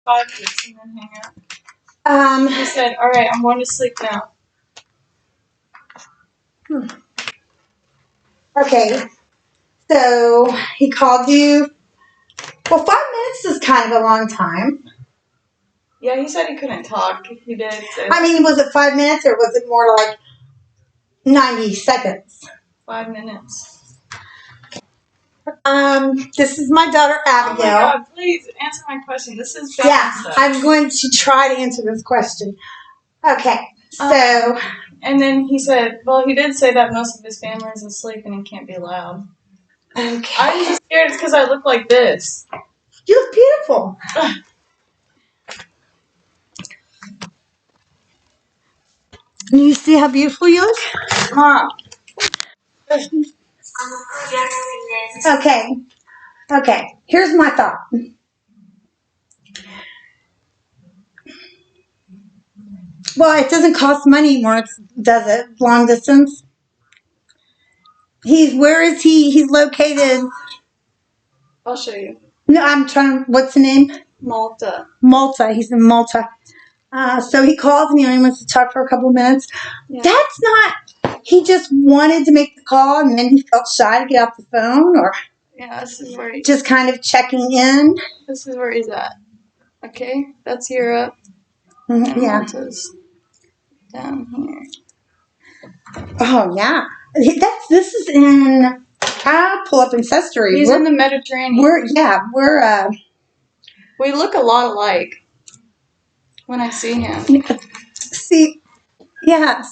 5 minutes and then hang up. He said, all right, I'm going to sleep now. Okay. So he called you. Well, 5 minutes is kind of a long time. Yeah, he said he couldn't talk. He did. So. I mean, was it 5 minutes or was it more like 90 seconds? 5 minutes. This is my daughter Abigail. Oh my God, please answer my question. This is bad. Yeah, stuff. I'm going to try to answer this question. Okay, so. And then he said, well, he did say that most of his family is asleep and he can't be loud. Okay. I'm just scared it's because I look like this. You look beautiful. Can you see how beautiful you look? Mom. Okay. Here's my thought. Well, it doesn't cost money anymore, does it? Long distance. Where is he? He's located. I'll show you. No, I'm trying. What's the name? Malta. Malta. He's in Malta. So he calls and he only wants to talk for a couple of minutes. Yeah. That's not. He just wanted to make the call and then he felt shy to get off the phone, or. Yeah, this is where he's just kind of checking in. This is where he's at. Okay, that's Europe. Yeah. Malta's down here. Oh yeah, this is in. I'll pull up Ancestry. He's in the Mediterranean. We look a lot alike when I see him. See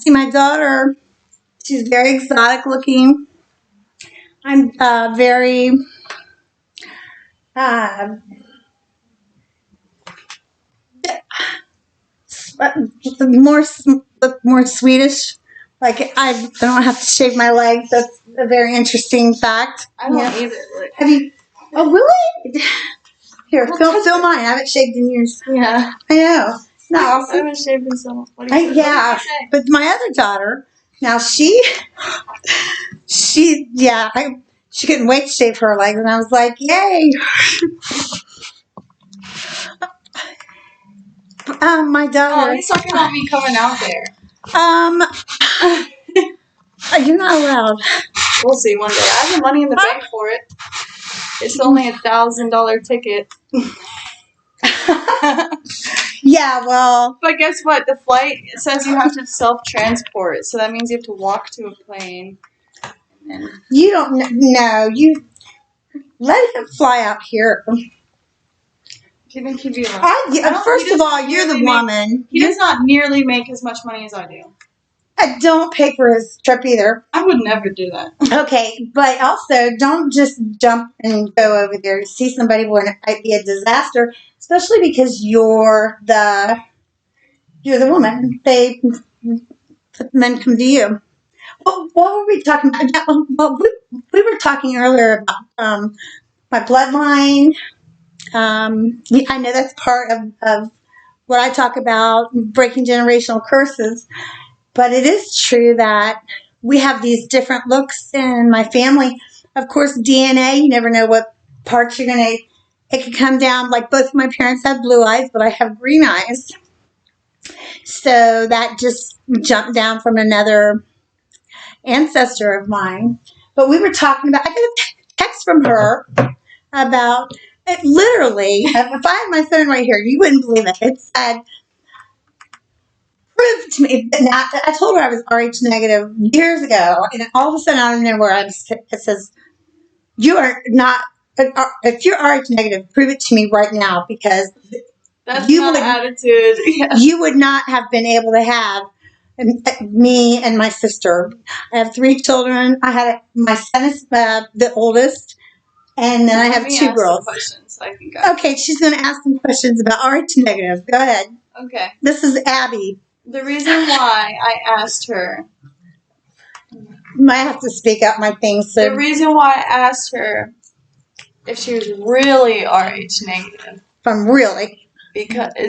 my daughter. She's very exotic looking. I'm very. More Swedish. Like I don't have to shave my legs. That's a very interesting fact. I don't either. Like, have you? Oh really? Here, fill mine. I haven't shaved in years. Yeah, I know. No, I haven't shaved in so long. Yeah, but my other daughter. Now she couldn't wait to shave her legs, and I was like, yay. My daughter. Oh, he's talking about me coming out there. You're not allowed. We'll see one day. I have the money in the bank for it. It's only $1,000 ticket. Yeah, well. But guess what? The flight says you have to self-transport, so that means you have to walk to a plane. You don't know. You let him fly out here. Do you think he'd be allowed? First of all, you're the woman. He does not nearly make as much money as I do. I don't pay for his trip either. I would never do that. Okay, but also don't just jump and go over there to see somebody when it might be a disaster, especially because you're the woman. Men come to you. Well, what were we talking about? Well, we were talking earlier about my bloodline. I know that's part of what I talk about, breaking generational curses. But it is true that we have these different looks in my family. Of course, DNA, you never know what parts you're going to, it could come down. Like both of my parents had blue eyes, but I have green eyes. So that just jumped down from another ancestor of mine. But we were talking about, I got a text from her about, it literally, if I had my phone right here, you wouldn't believe it. It said, prove to me. Now, I told her I was RH negative years ago, and all of a sudden, out of nowhere, it says, "You are not. If you're RH negative, prove it to me right now, because that's not attitude. Yeah. You would not have been able to have me and my sister. I have 3 children. I had my son is the oldest, and then I have 2 girls. Questions. Okay, she's going to ask some questions about RH negative. Go ahead. Okay. This is Abby. The reason why I asked her. Might have to speak up my things. So. The reason why I asked her if she was really RH negative.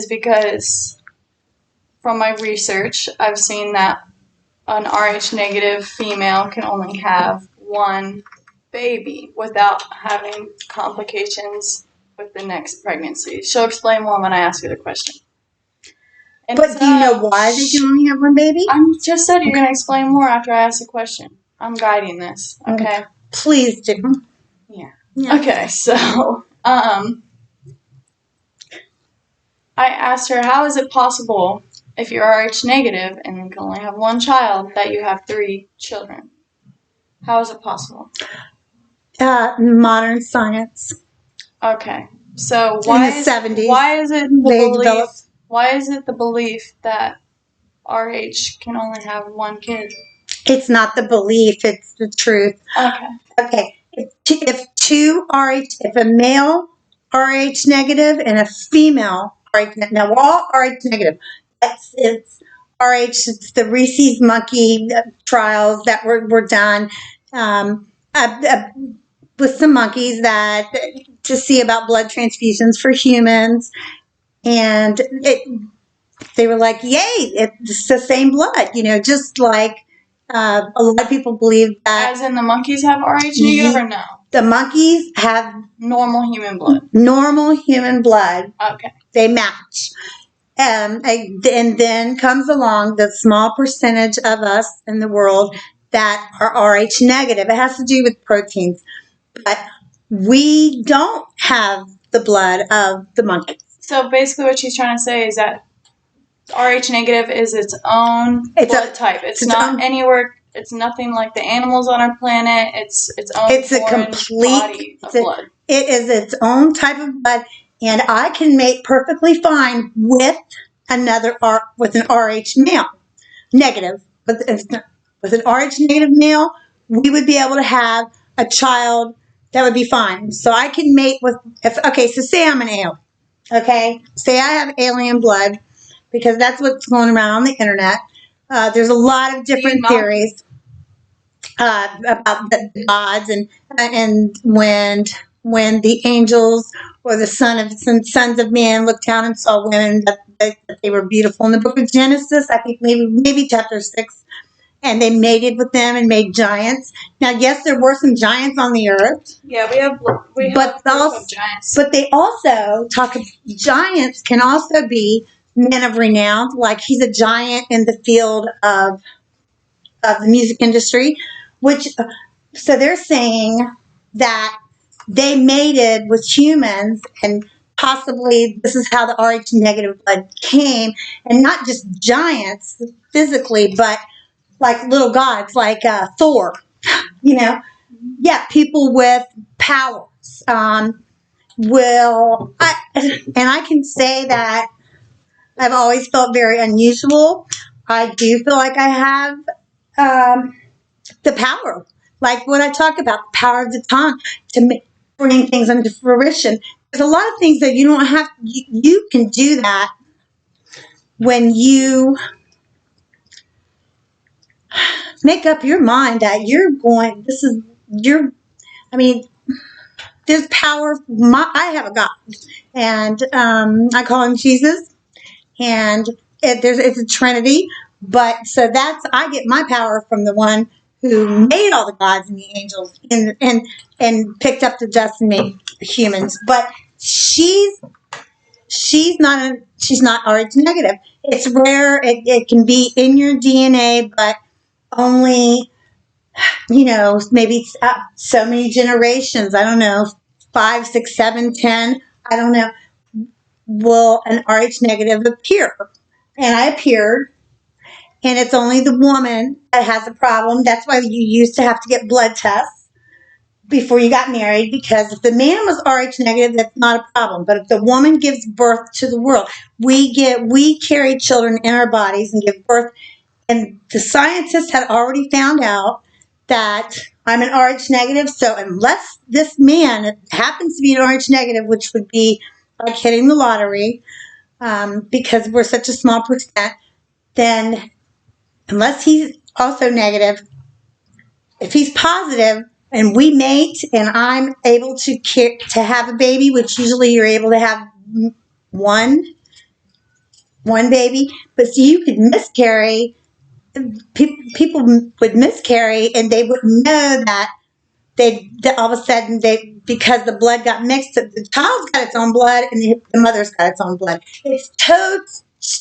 Because from my research, I've seen that an RH negative female can only have 1 baby without having complications with the next pregnancy. She'll explain more when I ask her the question. And But do you know why they can only have one baby? I just said you're going to explain more after I ask the question. I'm guiding this, okay? Please do. Yeah. Yeah. Okay, so I asked her, how is it possible if you're Rh negative and can only have one child that you have 3 children? How is it possible? Modern science. Okay, so In the 70s, why is it the belief that Rh can only have one kid? It's not the belief; it's the truth. Okay. Okay. If a male Rh negative and a female Rh negative, now we're all Rh negative. It's Rh. It's the rhesus monkey trials that were done. With some monkeys to see about blood transfusions for humans, and they were like, "Yay! It's the same blood," just like a lot of people believe that. As in the monkeys have Rh negative or no? The monkeys have normal human blood. Normal human blood. Okay. They match. And then comes along the small percentage of us in the world that are Rh negative. It has to do with proteins. But we don't have the blood of the monkeys. So basically what she's trying to say is that Rh negative is its own blood type. It's not anywhere. It's nothing like the animals on our planet. It's its own body of blood. It is its own type of blood, and I can mate perfectly fine with an Rh male negative. With an Rh negative male, we would be able to have a child that would be fine. So I can mate with. So say I'm an alien. Okay, say I have alien blood. Because that's what's going around on the internet. There's a lot of different theories about the gods and when the angels or the sons of man looked down and saw women that they were beautiful. In the book of Genesis, I think maybe chapter 6, and they mated with them and made giants. Now, yes, there were some giants on the earth. Yeah, we have proof of giants. But they also talk of giants can also be men of renown, like he's a giant in the field of the music industry, so they're saying that they mated with humans, and possibly this is how the Rh negative blood came, and not just giants physically, but like little gods, like Thor, people with powers. I can say that I've always felt very unusual. I do feel like I have the power, like what I talk about, the power of the tongue to bring things into fruition. There's a lot of things that you don't have. You can do that when you make up your mind that you're going. There's power. I have a God, and I call him Jesus. And it's a Trinity, but I get my power from the one who made all the gods and the angels and picked up the dust and made humans. But she's not Rh negative. It's rare. It can be in your DNA, but only maybe so many generations. I don't know, 5, 6, 7, 10. I don't know. Will an Rh negative appear? And I appeared, and it's only the woman that has a problem. That's why you used to have to get blood tests before you got married, because if the man was Rh negative, that's not a problem. But if the woman gives birth to the world, we carry children in our bodies and give birth. And the scientists had already found out that I'm an Rh negative. So unless this man happens to be an Rh negative, which would be like hitting the lottery, because we're such a small percent, then unless he's also negative, if he's positive and we mate and I'm able to have a baby, which usually you're able to have one baby, but you could miscarry. People would miscarry and they wouldn't know that all of a sudden because the blood got mixed, the child's got its own blood and the mother's got its own blood. It's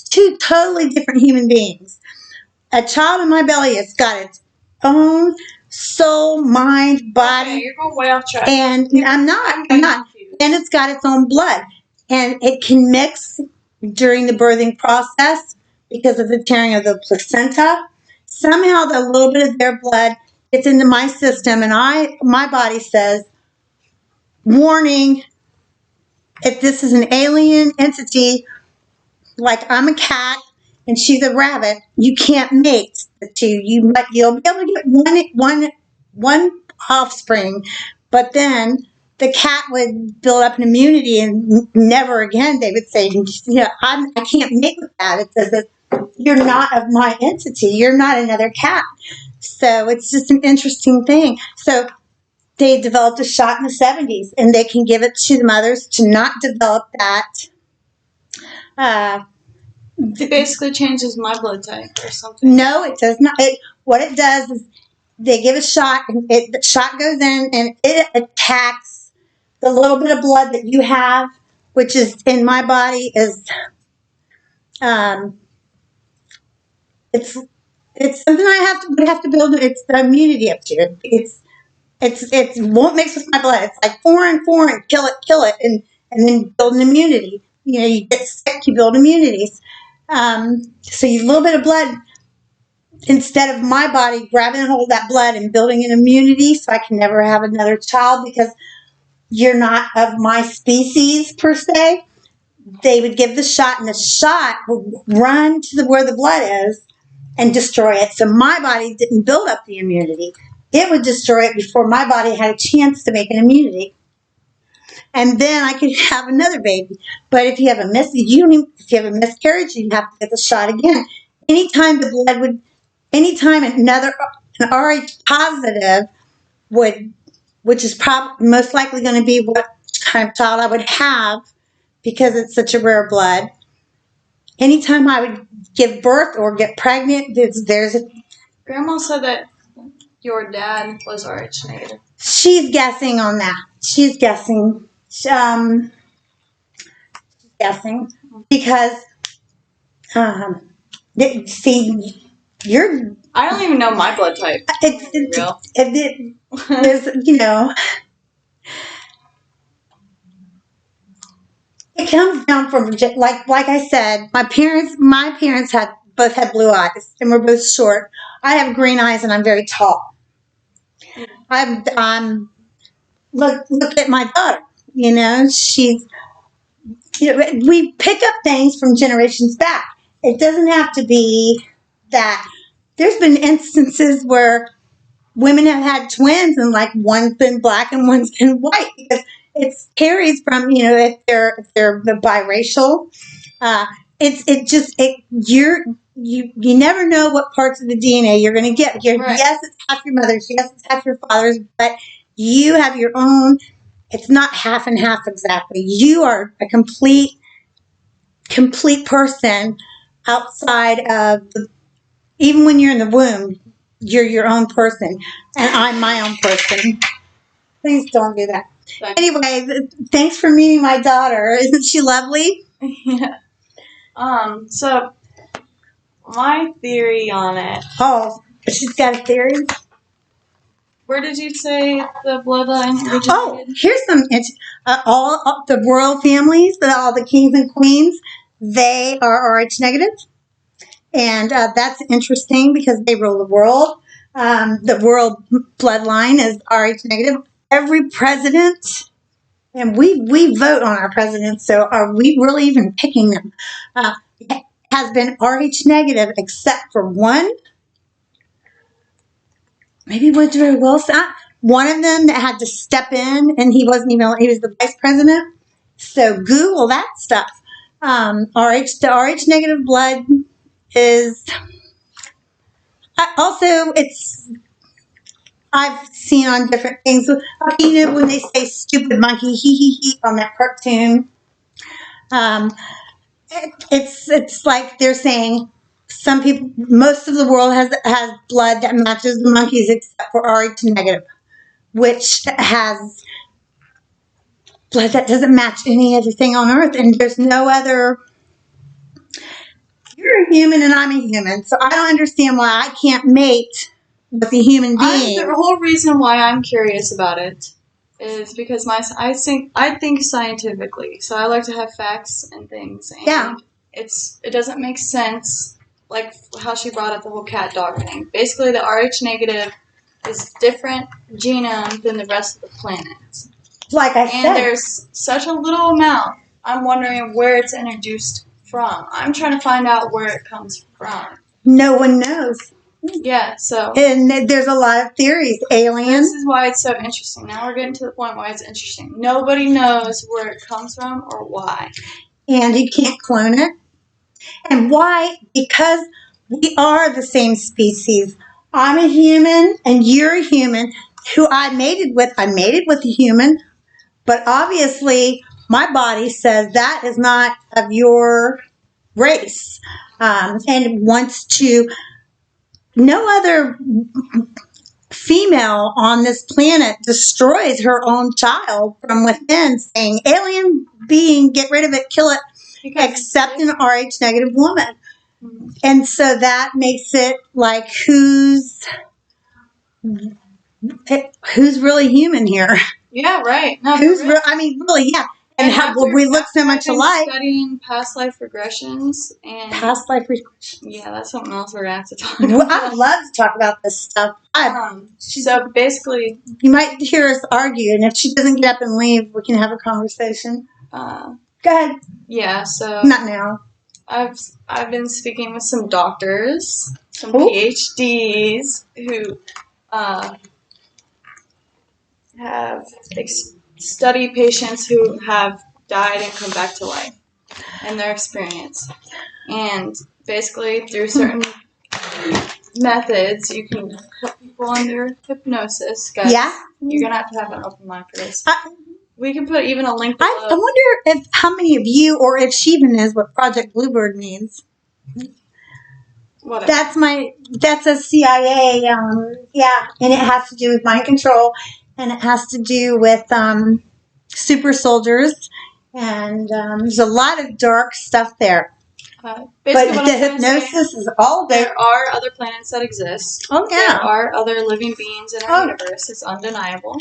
two totally different human beings. A child in my belly has got its own soul, mind, body. Okay, you're going way off track. And I'm not. And it's got its own blood. And it can mix during the birthing process because of the tearing of the placenta. Somehow the little bit of their blood gets into my system, and my body says, warning, if this is an alien entity, like I'm a cat and she's a rabbit, you can't mate the two. You'll be able to get one offspring, but then the cat would build up an immunity, and never again they would say, I can't mate with that. It says that you're not of my entity. You're not another cat. So it's just an interesting thing. So they developed a shot in the 70s, and they can give it to the mothers to not develop that. It basically changes my blood type or something. No, it does not. What it does is they give a shot, and the shot goes in, and it attacks the little bit of blood that you have, which is in my body is, it's something would have to build. It's the immunity up to it. It won't mix with my blood. It's like foreign, kill it, and then build an immunity. You get sick, you build immunities. So a little bit of blood, instead of my body grabbing a hold of that blood and building an immunity so I can never have another child because you're not of my species per se, they would give the shot, and the shot would run to where the blood is and destroy it. So my body didn't build up the immunity. It would destroy it before my body had a chance to make an immunity. And then I could have another baby. But if you have a miscarriage, you have to get the shot again. Anytime an Rh positive which is most likely going to be what kind of child I would have because it's such a rare blood. Anytime I would give birth or get pregnant, there's a... Grandma said that your dad was Rh negative. She's guessing on that. She's guessing. Because see, I don't even know my blood type. It comes down from, like I said, my parents both had blue eyes and were both short. I have green eyes and I'm very tall. Look at my daughter. She's. We pick up things from generations back. It doesn't have to be that. There's been instances where women have had twins and one's been black and one's been white because it carries from, if they're biracial, you never know what parts of the DNA you're going to get. Right. Yes, it's half your mother's. Yes, it's half your father's, but you have your own. It's not half and half exactly. You are a complete person outside of even when you're in the womb, you're your own person, and I'm my own person. Please don't do that. Thanks. Anyway, thanks for meeting my daughter. Isn't she lovely? Yeah. So my theory on it. Oh, she's got a theory? Where did you say the bloodline originated? Oh, here's some. All the royal families, all the kings and queens, they are Rh negative. And that's interesting because they rule the world. The world bloodline is Rh negative. Every president, and we vote on our presidents, so are we really even picking them? Has been Rh negative except for one. Maybe Woodrow Wilson. One of them that had to step in, and he was the vice president. So Google that stuff. The Rh negative blood is also, I've seen on different things. When they say stupid monkey, he on that cartoon. It's like they're saying most of the world has blood that matches the monkeys except for Rh negative. which has blood that doesn't match any other thing on earth, and there's no other. You're a human and I'm a human, so I don't understand why I can't mate with a human being. The whole reason why I'm curious about it is because I think scientifically, so I like to have facts and things, and it doesn't make sense, like how she brought up the whole cat dog thing. Basically, the Rh negative is different genome than the rest of the planet. Like I said, and there's such a little amount. I'm wondering where it's introduced from. I'm trying to find out where it comes from. No one knows. Yeah, so. And there's a lot of theories. Aliens. This is why it's so interesting. Now we're getting to the point why it's interesting. Nobody knows where it comes from or why. And you can't clone it. And why? Because we are the same species. I'm a human and you're a human who I mated with. I mated with a human, but obviously my body says that is not of your race, and wants to. No other female on this planet destroys her own child from within, saying, alien being, get rid of it, kill it, except an Rh negative woman. Mm-hmm. And so that makes it like, who's really human here? Yeah, right. No, really, yeah. And how we look so much alike. Studying past life regressions and past life regressions. Yeah, that's something else we're gonna have to talk about. I love to talk about this stuff. So basically, you might hear us argue, and if she doesn't get up and leave, we can have a conversation. Go ahead. Yeah. So not now. I've been speaking with some doctors, some PhDs who have studied patients who have died and come back to life and their experience. And basically, through certain methods, you can put people under hypnosis. Guys, you're going to have an open mind for this. We can put even a link below. I wonder how many of you, or if she even knows what Project Bluebird means. Whatever. That's a CIA, and it has to do with mind control, and it has to do with super soldiers, and there's a lot of dark stuff there. But the hypnosis is all there. There are other planets that exist. Oh, yeah. There are other living beings in our universe. It's undeniable.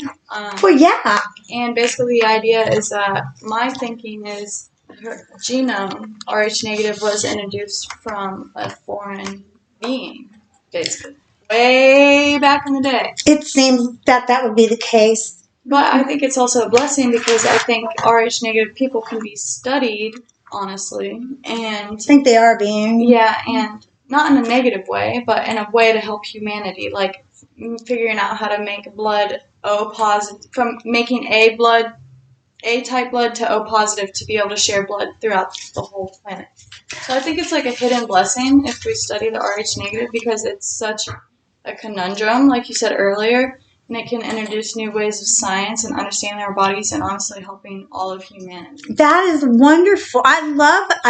Well, yeah. And basically the idea is that my thinking is her genome, Rh negative, was introduced from a foreign being, basically. Way back in the day. It seems that would be the case. But I think it's also a blessing because I think Rh negative people can be studied, honestly. And I think they are being. Yeah, and not in a negative way, but in a way to help humanity. Like figuring out how to make blood O positive, from making A type blood to O positive to be able to share blood throughout the whole planet. So I think it's like a hidden blessing if we study the Rh negative because it's such a conundrum, like you said earlier, and it can introduce new ways of science and understanding our bodies and honestly helping all of humanity. That is wonderful. I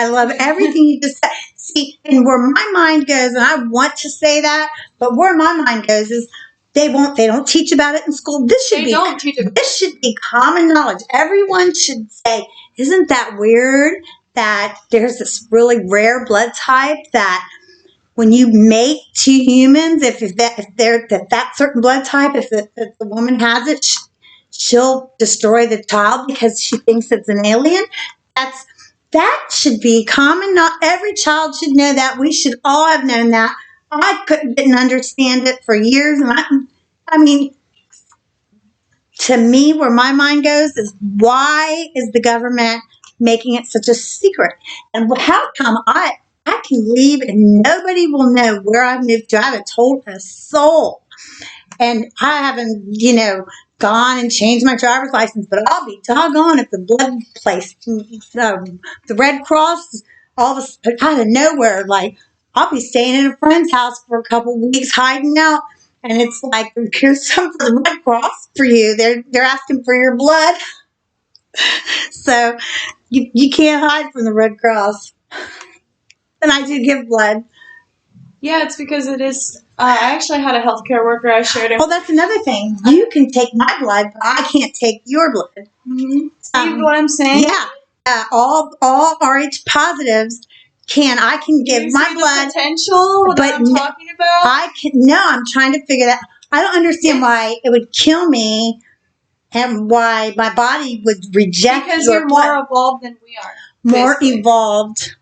love everything you just said. See, and where my mind goes, and I want to say that, but where my mind goes is they don't teach about it in school. This should be common knowledge. Everyone should say, isn't that weird that there's this really rare blood type that when you mate two humans, if that certain blood type, if the woman has it, she'll destroy the child because she thinks it's an alien. That should be common. Not every child should know that. We should all have known that. I didn't understand it for years, and I mean, to me, where my mind goes is, why is the government making it such a secret? And how come I can leave and nobody will know where I've moved to? I haven't told a soul. And I haven't, gone and changed my driver's license, but I'll be doggone if the blood place, the Red Cross, all of a sudden, out of nowhere, like, I'll be staying at a friend's house for a couple weeks hiding out. And it's like, here's some for the Red Cross for you. They're asking for your blood. So you can't hide from the Red Cross. And I do give blood. Yeah, it's because it is I actually had a healthcare worker. I shared it. Oh, that's another thing. You can take my blood, but I can't take your blood. Mm-hmm. See what I'm saying? Yeah. All Rh positives I can give my blood. The potential that I'm talking about? I'm trying to figure that. I don't understand why it would kill me and why my body would reject because your you're blood. More evolved than we are. More evolved.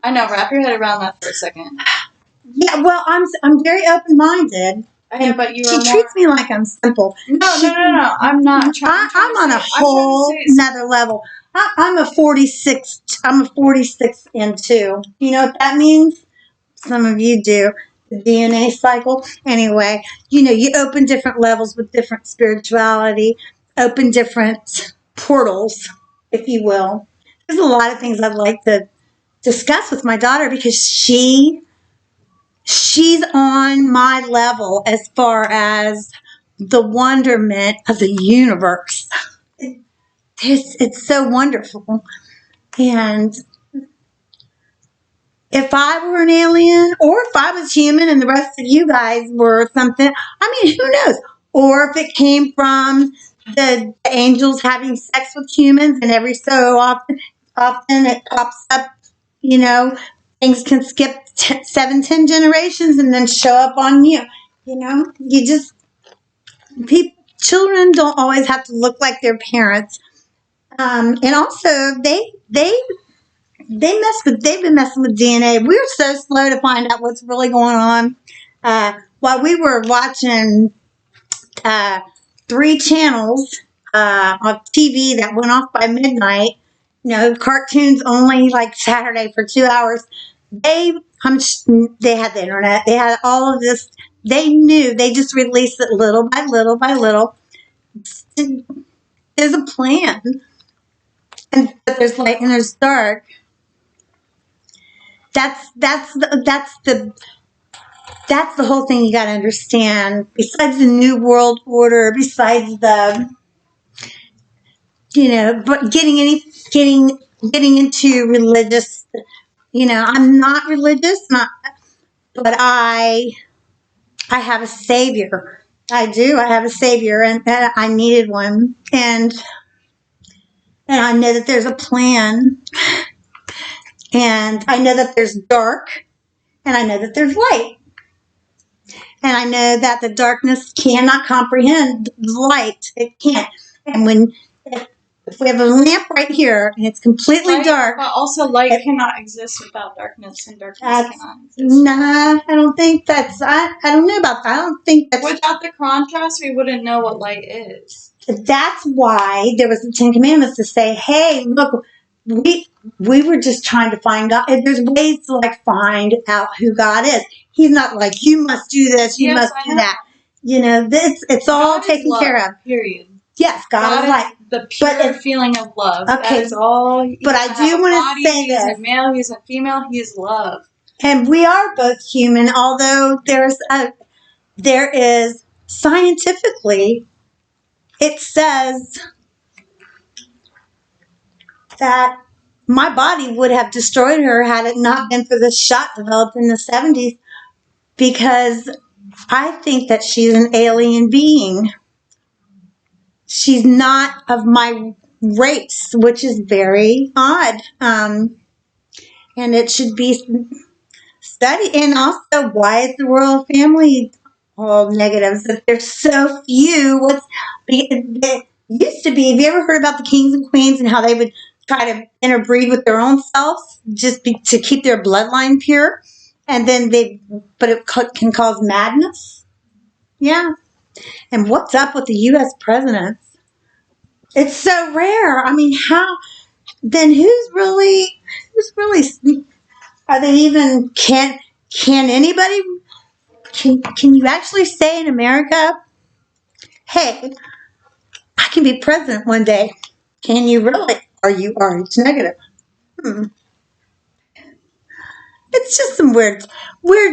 I know, wrap your head around that for a second. Yeah, well, I'm very open-minded. I know, but she treats me like I'm simple. No. I'm not. I'm on a whole another level. I'm a 46. I'm a 46 and 2. You know what that means? Some of you do. The DNA cycle. Anyway, you open different levels with different spirituality, open different portals, if you will. There's a lot of things I'd like to discuss with my daughter because she's on my level as far as the wonderment of the universe. It's so wonderful. And if I were an alien, or if I was human and the rest of you guys were something, I mean, who knows? Or if it came from the angels having sex with humans, and every so often it pops up, things can skip 7-10 generations and then show up on you. Children don't always have to look like their parents. And also, they've been messing with DNA. We're so slow to find out what's really going on. While we were watching 3 channels on TV that went off by midnight, cartoons only like Saturday for 2 hours. They had the internet. They had all of this. They knew. They just released it little by little by little. There's a plan. And there's light and there's dark. That's the whole thing you got to understand. Besides the New World Order, besides the, but getting into religious, I'm not religious, but I have a savior. I do. I have a savior, and I needed one, and I know that there's a plan, and I know that there's dark, and I know that there's light. And I know that the darkness cannot comprehend the light. It can't. And if we have a lamp right here and it's completely dark. But also light cannot exist without darkness, and darkness cannot exist. Nah, I don't think that's, I don't know about that. I don't think that's. Without the contrast, we wouldn't know what light is. That's why there was the 10 Commandments to say, hey, look, we were just trying to find out. There's ways to find out who God is. He's not like, you must do this, you must do that. It's all taken care of. Period. Yes, God is like the pure feeling of love. Okay, that is all. But I do want to say this: he isn't male, he isn't female, he is love. And we are both human, although there is scientifically, it says that my body would have destroyed her had it not been for this shot developed in the 70s, because I think that she's an alien being. She's not of my race, which is very odd. And it should be studied. And also, why is the royal family all negatives? That there's so few. It used to be, have you ever heard about the kings and queens and how they would try to interbreed with their own selves just to keep their bloodline pure? And then but it can cause madness. Yeah. And what's up with the U.S. presidents? It's so rare. I mean, who's really, are they even, can anybody, can you actually say in America, hey, I can be president one day? Can you really? Are you Rh negative? It's just some weird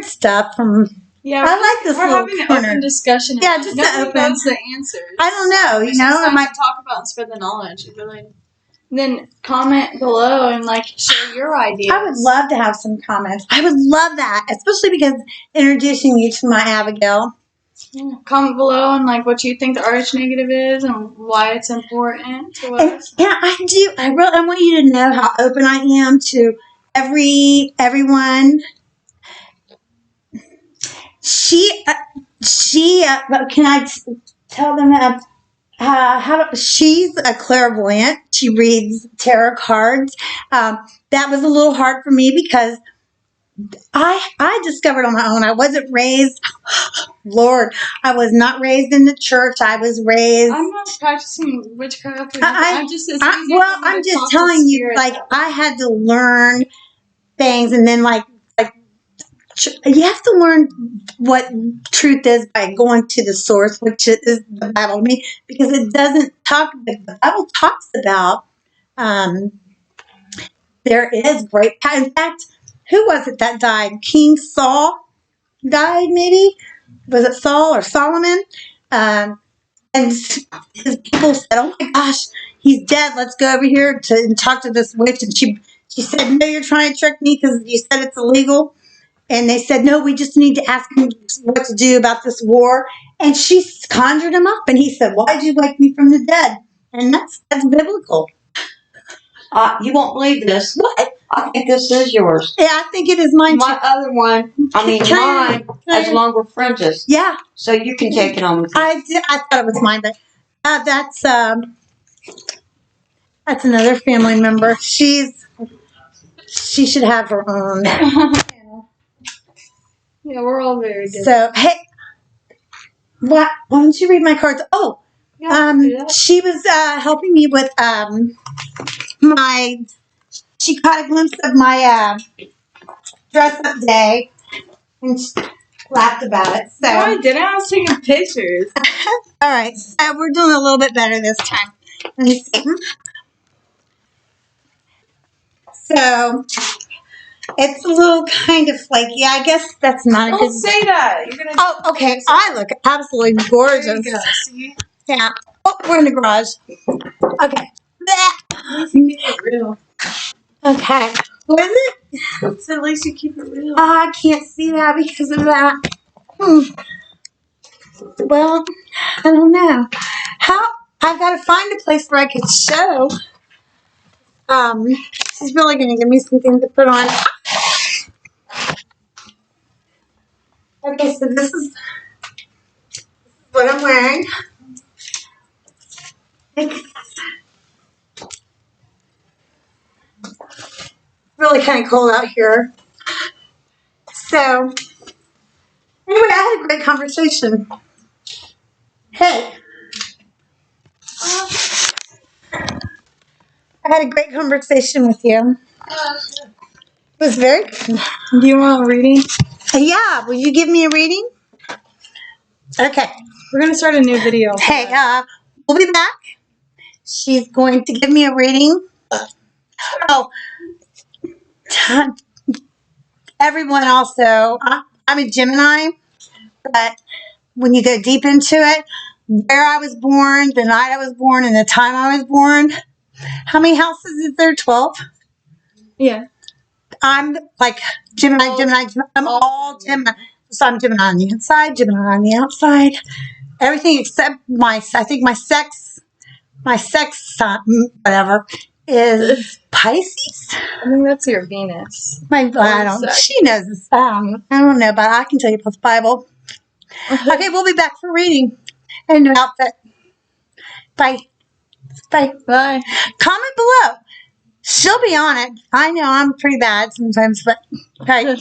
stuff from. Yeah, I like this. We're having an open discussion. Yeah, just to open. Knows the answers. I don't know. I might talk about and spread the knowledge. Really. then comment below and like share your ideas. I would love to have some comments. I would love that, especially because introducing you to my Abigail. Yeah. Comment below and like what you think the RH negative is and why it's important to us. And, yeah, I do. I want you to know how open I am to everyone. Can I tell them how she's a clairvoyant. She reads tarot cards. That was a little hard for me because I discovered on my own. I wasn't raised. Lord, I was not raised in the church. I was raised. I'm not practicing witchcraft. I'm just telling you, like, I had to learn things, and then like you have to learn what truth is by going to the source, which is the Bible. I mean, because it doesn't talk. The Bible talks about there is great. In fact, who was it that died? King Saul died, maybe? Was it Saul or Solomon? And his people said, "Oh my gosh, he's dead. Let's go over here and talk to this witch." And she said, "No, you're trying to trick me because you said it's illegal." And they said, "No, we just need to ask him what to do about this war." And she conjured him up, and he said, "Why'd you wake me from the dead?" And that's biblical. You won't believe this. What? I think this is yours. Yeah, I think it is mine. My other one, mine has longer fringes. Yeah. So you can take it on with you. I thought it was mine, but that's another family member. She should have her own. Yeah, we're all very different. So, hey, why don't you read my cards? Oh, she was helping me with she caught a glimpse of my dress-up day, and she laughed about it. So no, I didn't. I was taking pictures. All right, so we're doing a little bit better this time. Let me see. So it's a little kind of flaky. I guess that's not a good. Don't say that. You're gonna. Oh, okay. I look absolutely gorgeous. There you go. See? Yeah. Oh, we're in the garage. Okay. At least you keep it real. Okay. What is it? So at least you keep it real. I can't see that because of that. Well, I don't know. I've got to find a place where I could show. She's really going to give me something to put on. Okay, so this is what I'm wearing. It's really kind of cold out here. So, anyway, I had a great conversation. Hey. I had a great conversation with you. It was very good. Do you want a reading? Yeah, will you give me a reading? Okay. We're going to start a new video. Hey, we'll be back. She's going to give me a reading. Oh, everyone also, I'm a Gemini, but when you go deep into it, where I was born, the night I was born, and the time I was born, how many houses is there? 12? Yeah. I'm like Gemini. I'm all Gemini. So I'm Gemini on the inside, Gemini on the outside. Everything except I think my sex whatever, is Pisces. I think that's your Venus. She knows this. I don't know, but I can tell you about the Bible. Okay, we'll be back for reading. And new outfit. Bye. Bye. Bye. Comment below. She'll be on it. I know I'm pretty bad sometimes, but okay.